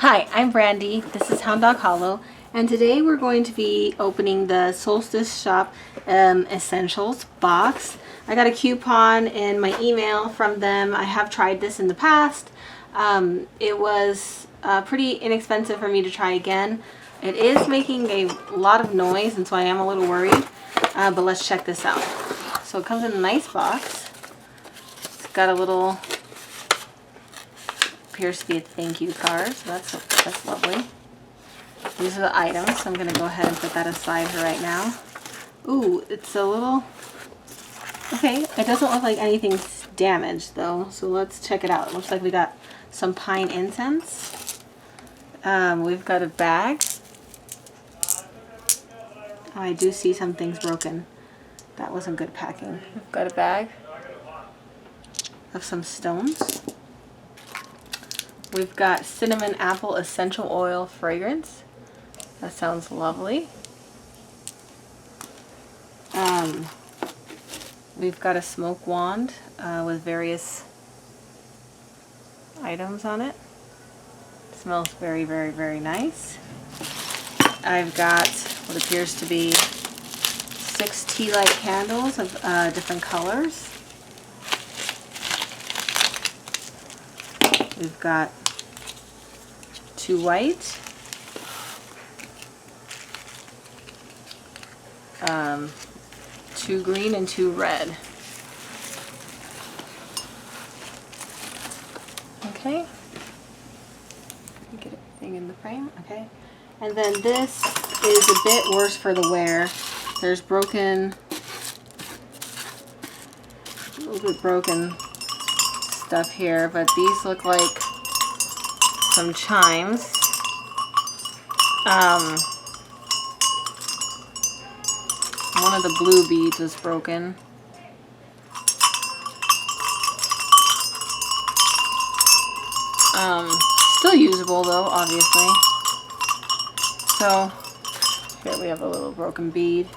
Hi, I'm Brandy. This is Hound Dog Hollow, and today we're going to be opening the Soulstice Shoppe Essentials box. I got a coupon in my email from them. I have tried this in the past. It was pretty inexpensive for me to try again. It is making a lot of noise, and so I am a little worried, but let's check this out. So it comes in a nice box. It's got a little, appears to be a thank you card, so that's lovely. These are the items, so I'm going to go ahead and put that aside for right now. Ooh, it's a little, okay, it doesn't look like anything's damaged though, so let's check it out. It looks like we got some pine incense. We've got a bag. Oh, I do see some things broken. That wasn't good packing. We've got a bag of some stones. We've got cinnamon apple essential oil fragrance. That sounds lovely. We've got a smoke wand with various items on it. Smells very, very, very nice. I've got what appears to be 6 tea light candles of different colors. We've got 2 white, 2 green, and 2 red. Okay. Get everything in the frame. Okay. And then this is a bit worse for the wear. There's broken, a little bit broken stuff here, but these look like some chimes. One of the blue beads was broken. Still usable though, obviously. So here we have a little broken bead.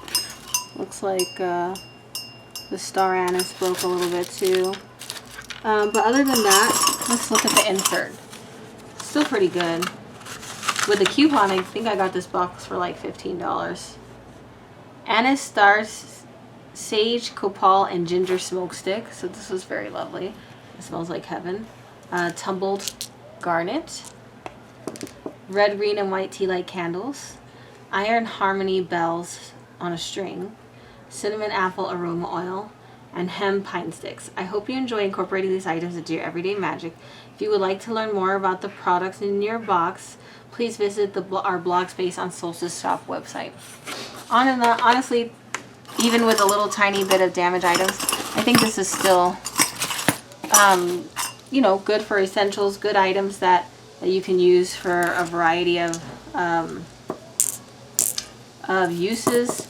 Looks like the star anise broke a little bit too. But other than that, let's look at the insert. Still pretty good. With the coupon, I think I got this box for like $15. Anise, stars, sage, copal, and ginger smoke stick. So this was very lovely. It smells like heaven. Tumbled garnet. Red, green, and white tea light candles. Iron harmony bells on a string. Cinnamon apple aroma oil. And hemp pine sticks. I hope you enjoy incorporating these items into your everyday magic. If you would like to learn more about the products in your box, please visit our blog space on Soulstice Shoppe website. Honestly, even with a little tiny bit of damaged items, I think this is still, you know, good for essentials, good items that you can use for a variety of uses.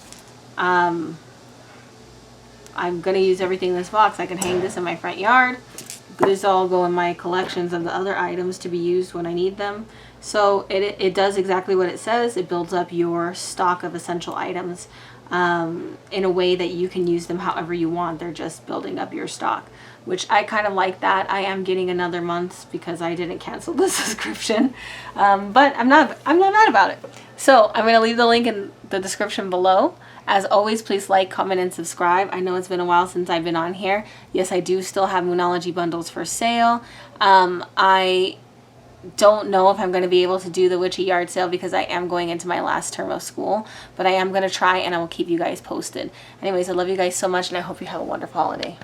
I'm going to use everything in this box. I can hang this in my front yard. This all go in my collections of the other items to be used when I need them. So it does exactly what it says. It builds up your stock of essential items in a way that you can use them however you want. They're just building up your stock, which I kind of like that. I am getting another month because I didn't cancel the subscription, but I'm not mad about it. So I'm going to leave the link in the description below. As always, please like, comment, and subscribe. I know it's been a while since I've been on here. Yes, I do still have Moonology bundles for sale. I don't know if I'm going to be able to do the witchy yard sale because I am going into my last term of school, but I am going to try, and I will keep you guys posted. Anyways, I love you guys so much, and I hope you have a wonderful holiday.